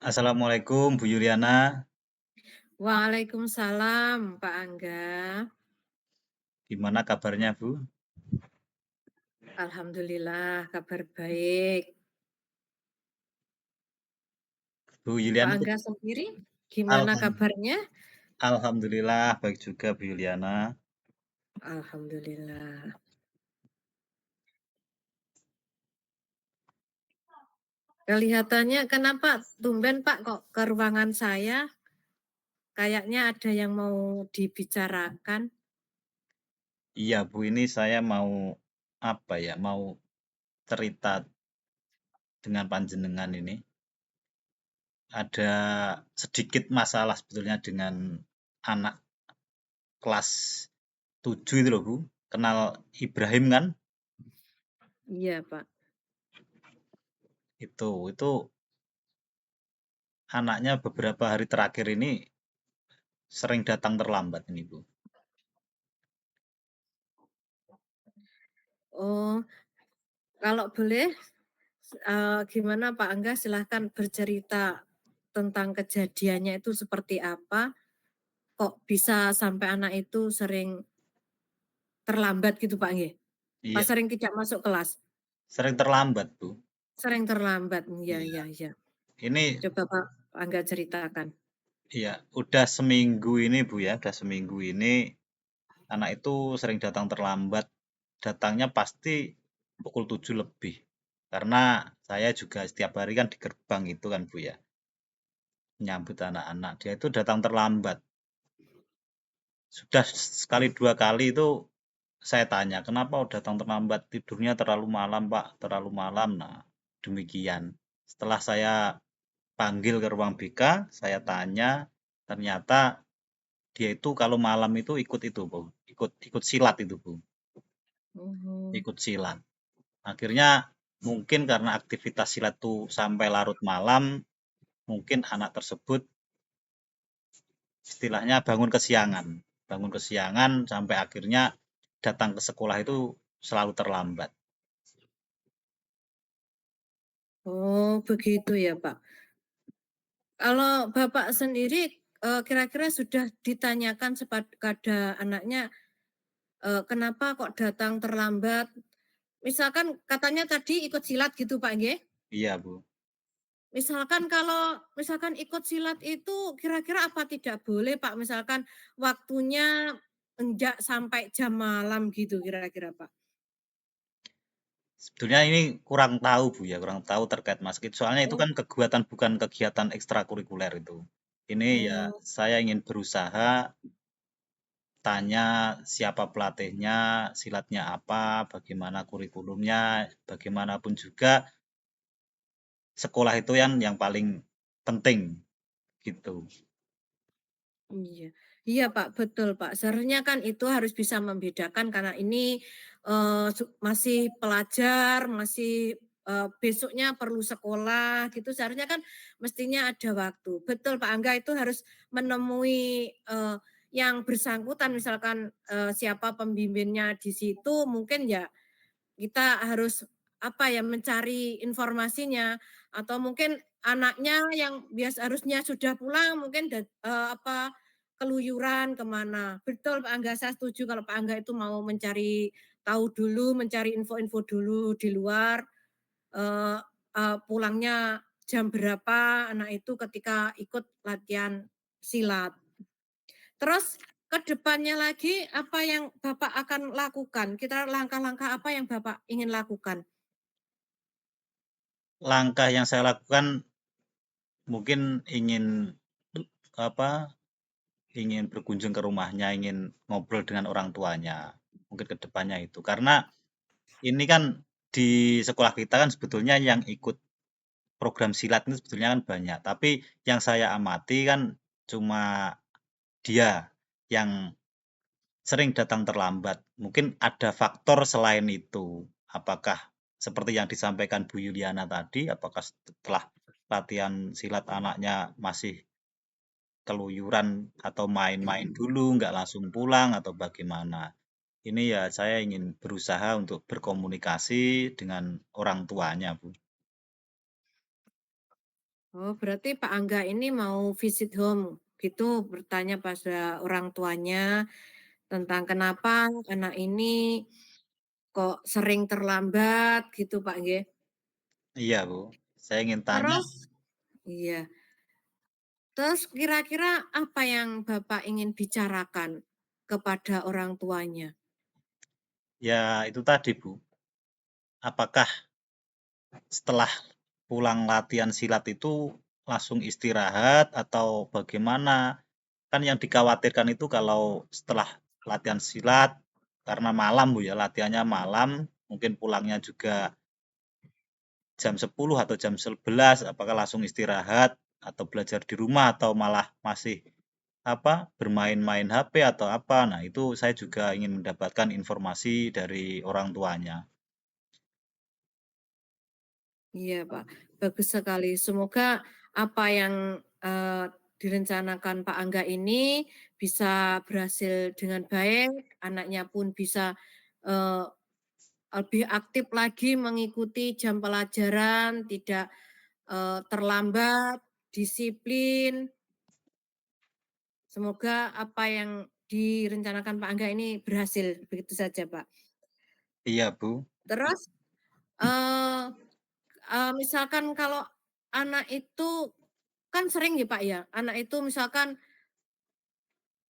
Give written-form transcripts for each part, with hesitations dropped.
Assalamualaikum Bu Yuliana, Waalaikumsalam, Pak Angga. gimana kabarnya Bu? Alhamdulillah kabar baik. Bu Pak Yuliana Angga sendiri gimana alham kabarnya? alhamdulillah baik juga Bu Yuliana. Alhamdulillah. Kelihatannya kenapa tumben Pak kok ke ruangan saya? Kayaknya ada yang mau dibicarakan. Iya Bu, ini saya mau apa ya, mau cerita dengan panjenengan ini. Ada sedikit masalah sebetulnya dengan anak kelas 7 itu loh Bu. Kenal Ibrahim kan? Iya, Pak. Itu anaknya beberapa hari terakhir ini sering datang terlambat ini Bu. Oh, kalau boleh gimana Pak Angga silahkan bercerita tentang kejadiannya itu seperti apa? Kok bisa sampai anak itu sering terlambat gitu Pak nggih? Pas Iya, sering tidak masuk kelas? sering terlambat Bu. Sering terlambat, iya Iya, iya iya. ini Coba Pak Angga ceritakan. iya, udah seminggu ini Bu ya, udah seminggu ini anak itu sering datang terlambat. Datangnya pasti pukul 7 lebih. Karena saya juga setiap hari kan di gerbang itu kan Bu ya, menyambut anak-anak. Dia itu datang terlambat. Sudah sekali dua kali itu saya tanya, kenapa datang terlambat? Tidurnya terlalu malam Pak, terlalu malam. Nah, demikian. Setelah saya panggil ke ruang BK, saya tanya, ternyata dia itu kalau malam itu ikut itu, Bu. Ikut ikut silat itu, Bu. Mhm. Ikut silat. Akhirnya mungkin karena aktivitas silat itu sampai larut malam, mungkin anak tersebut istilahnya bangun kesiangan. Bangun kesiangan sampai akhirnya datang ke sekolah itu selalu terlambat. Oh, begitu ya, Pak. Kalau Bapak sendiri, kira-kira sudah ditanyakan kepada anaknya, kenapa kok datang terlambat? Misalkan katanya tadi ikut silat gitu, Pak, nggih? Iya, Bu. Misalkan kalau misalkan ikut silat itu kira-kira apa tidak boleh, Pak? Misalkan waktunya enggak sampai jam malam gitu kira-kira, Pak? Sebetulnya ini kurang tahu, Bu ya, kurang tahu terkait masjid. Soalnya itu Oh kan kegiatan bukan kegiatan ekstrakurikuler itu. Ini ya oh saya ingin berusaha tanya siapa pelatihnya, silatnya apa, bagaimana kurikulumnya, bagaimanapun juga sekolah itu yang paling penting gitu. iya. Iya, Pak, betul, Pak. Seharusnya kan itu harus bisa membedakan karena ini, masih pelajar, masih, besoknya perlu sekolah gitu, seharusnya kan mestinya ada waktu. Betul, Pak Angga, itu harus menemui, yang bersangkutan misalkan, siapa pembimbingnya di situ mungkin ya kita harus, apa ya, mencari informasinya atau mungkin anaknya yang harusnya sudah pulang mungkin apa, keluyuran kemana. Betul Pak Angga, saya setuju kalau Pak Angga itu mau mencari tahu dulu, mencari info-info dulu di luar, eee pulangnya jam berapa anak itu ketika ikut latihan silat. Terus ke depannya lagi apa yang Bapak akan lakukan? Kita langkah-langkah apa yang Bapak ingin lakukan? Langkah yang saya lakukan mungkin ingin apa, ingin berkunjung ke rumahnya, ingin ngobrol dengan orang tuanya. Mungkin ke depannya itu. Karena ini kan di sekolah kita kan sebetulnya yang ikut program silat ini sebetulnya kan banyak. Tapi yang saya amati kan cuma dia yang sering datang terlambat. Mungkin ada faktor selain itu. Apakah seperti yang disampaikan Bu Yuliana tadi, apakah setelah latihan silat anaknya masih keluyuran atau main-main dulu, nggak langsung pulang atau bagaimana? Ini ya saya ingin berusaha untuk berkomunikasi dengan orang tuanya, Bu. Oh, berarti Pak Angga ini mau visit home gitu, bertanya pada orang tuanya tentang kenapa anak ini kok sering terlambat gitu, Pak, nggih. Iya, Bu. Saya ingin tanya, Terus iya, terus kira-kira apa yang Bapak ingin bicarakan kepada orang tuanya? ya itu tadi, Bu, apakah setelah pulang latihan silat itu langsung istirahat atau bagaimana? Kan yang dikhawatirkan itu kalau setelah latihan silat, karena malam, Bu, ya, latihannya malam, mungkin pulangnya juga jam 10 atau jam 11, apakah langsung istirahat atau belajar di rumah atau malah masih apa bermain-main HP atau apa. Nah, itu saya juga ingin mendapatkan informasi dari orang tuanya. Iya, Pak, bagus sekali. Semoga apa yang, direncanakan Pak Angga ini bisa berhasil dengan baik, anaknya pun bisa, eee, lebih aktif lagi mengikuti jam pelajaran, tidak, terlambat, disiplin. Semoga apa yang direncanakan Pak Angga ini berhasil, begitu saja, Pak. Iya, Bu. Terus, eee misalkan kalau anak itu kan sering ya, Pak, ya, anak itu misalkan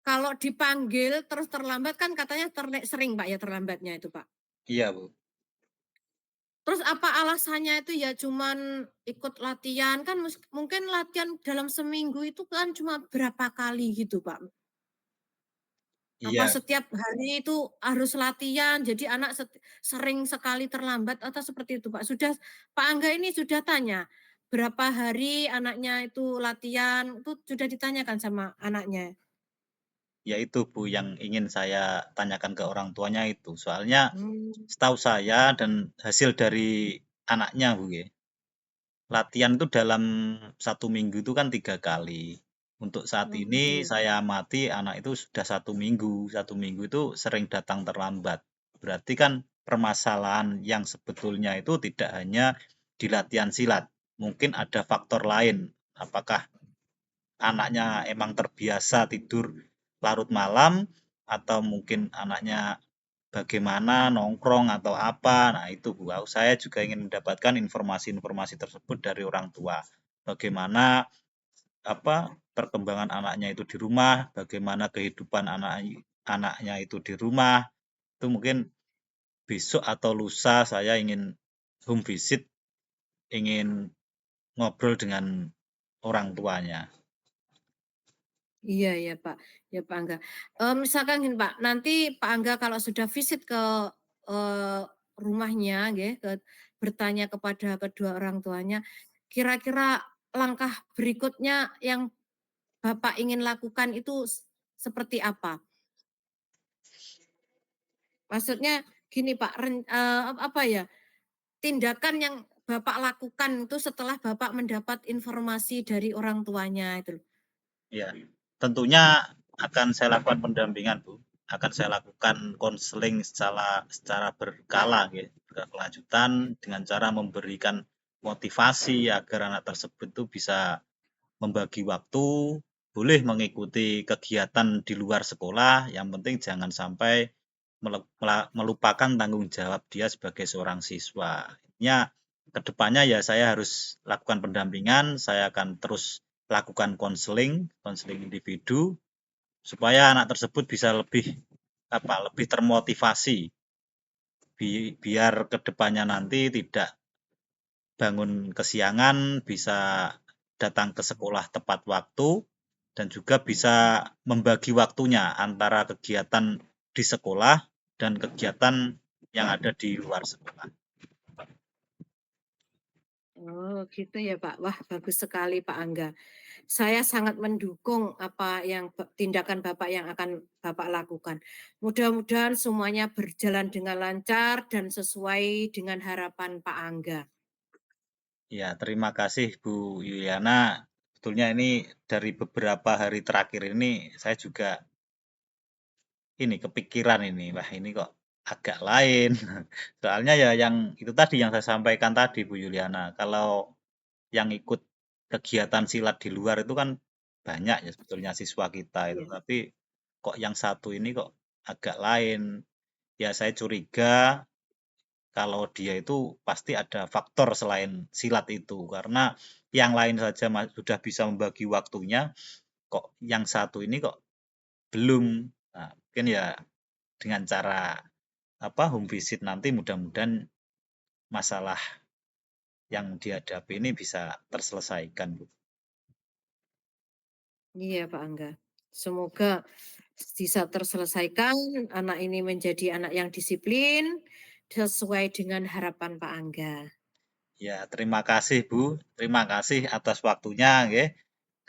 kalau dipanggil terus terlambat kan katanya sering, Pak, ya, terlambatnya itu, Pak. Iya, Bu. Terus apa alasannya itu ya cuman ikut latihan, kan mungkin latihan dalam seminggu itu kan cuma berapa kali gitu, Pak. Apa Iya, setiap hari itu harus latihan, jadi anak sering sekali terlambat atau seperti itu, Pak? Pak Angga ini sudah tanya, berapa hari anaknya itu latihan, itu sudah ditanyakan sama anaknya? ya itu, Bu, yang ingin saya tanyakan ke orang tuanya itu. Soalnya Mmm, setahu saya dan hasil dari anaknya, Bu, ya, latihan itu dalam 1 minggu itu kan 3 kali. Untuk saat oh ini iya. saya amati anak itu sudah 1 minggu. 1 minggu itu sering datang terlambat. Berarti kan permasalahan yang sebetulnya itu tidak hanya di latihan silat. Mungkin ada faktor lain. Apakah anaknya emang terbiasa tidur larut malam atau mungkin anaknya bagaimana nongkrong atau apa. Nah, itu Bu. Saya juga ingin mendapatkan informasi-informasi tersebut dari orang tua. Bagaimana apa perkembangan anaknya itu di rumah, bagaimana kehidupan anaknya itu di rumah. Itu mungkin besok atau lusa saya ingin home visit, ingin ngobrol dengan orang tuanya. Iya iya, Pak. Ya, Pak Angga. Misalkan gini, Pak, nanti Pak Angga kalau sudah visit ke, eee, rumahnya nggih, bertanya kepada kedua orang tuanya, kira-kira langkah berikutnya yang Bapak ingin lakukan itu seperti apa? Maksudnya gini, Pak, apa ya, tindakan yang Bapak lakukan itu setelah Bapak mendapat informasi dari orang tuanya itu loh. Ya, tentunya akan saya lakukan pendampingan, Bu. Akan saya lakukan konseling secara berkala, ya, berkelanjutan dengan cara memberikan motivasi agar anak tersebut itu bisa membagi waktu, boleh mengikuti kegiatan di luar sekolah, yang penting jangan sampai melupakan tanggung jawab dia sebagai seorang siswa. Intinya ke depannya ya saya harus lakukan pendampingan, saya akan terus lakukan konseling, konseling individu supaya anak tersebut bisa lebih termotivasi biar ke depannya nanti tidak bangun kesiangan, bisa datang ke sekolah tepat waktu, dan juga bisa membagi waktunya antara kegiatan di sekolah dan kegiatan yang ada di luar sekolah. Oh, gitu ya, Pak. Wah, bagus sekali, Pak Angga. Saya sangat mendukung apa yang tindakan Bapak yang akan Bapak lakukan. Mudah-mudahan semuanya berjalan dengan lancar dan sesuai dengan harapan Pak Angga. Ya, terima kasih Bu Yuliana. Sebetulnya ini dari beberapa hari terakhir ini saya juga ini kepikiran ini, wah ini kok agak lain. Soalnya ya yang itu tadi yang saya sampaikan tadi Bu Yuliana, kalau yang ikut kegiatan silat di luar itu kan banyak ya sebetulnya siswa kita itu, Iya. tapi kok yang satu ini kok agak lain. Ya saya curiga kalau dia itu pasti ada faktor selain silat itu, karena yang lain saja sudah bisa membagi waktunya, kok yang satu ini kok belum. Nah, mungkin ya dengan cara home visit nanti mudah-mudahan masalah yang dihadapi ini bisa terselesaikan, Bu. Iya, Pak Angga. Semoga bisa terselesaikan, anak ini menjadi anak yang disiplin, sesuai dengan harapan Pak Angga. Ya, terima kasih Bu. Terima kasih atas waktunya, nggih.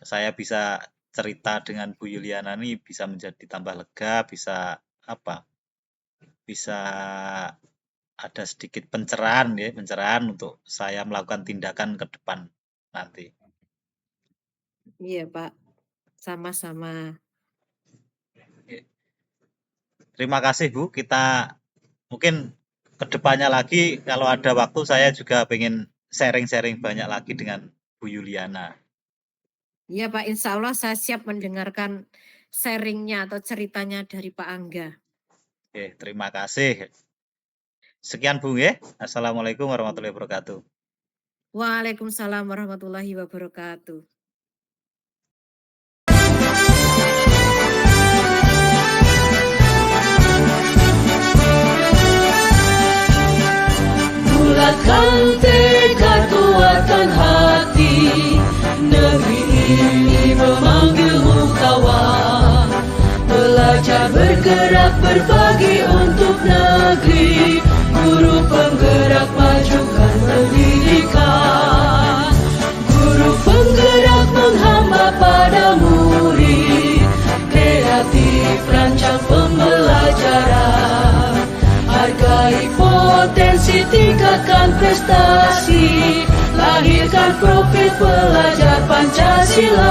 Saya bisa cerita dengan Bu Yuliana ini bisa menjadi tambah lega, bisa apa? Bisa ada sedikit pencerahan ya, pencerahan untuk saya melakukan tindakan ke depan nanti. Iya, Pak. Sama-sama. Terima kasih Bu. Kita mungkin ke depannya lagi kalau ada waktu saya juga pengen sharing-sharing banyak lagi dengan Bu Yuliana. Iya, Pak. Insya Allah saya siap mendengarkan sharingnya atau ceritanya dari Pak Angga. Oke, terima kasih. Sekian Bu ya. Assalamualaikum warahmatullahi wabarakatuh. Waalaikumsalam warahmatullahi wabarakatuh. Bulatkan tekad, kuatkan hati, negeri ini memanggilmu kawan. Belajar bergerak berbagi untuk negeri, guru penggerak majukan pendidikan. Guru penggerak menghamba pada murid, kreatif rancang pembelajaran. Hargai potensi, tingkatkan prestasi, lahirkan profil pelajar Pancasila.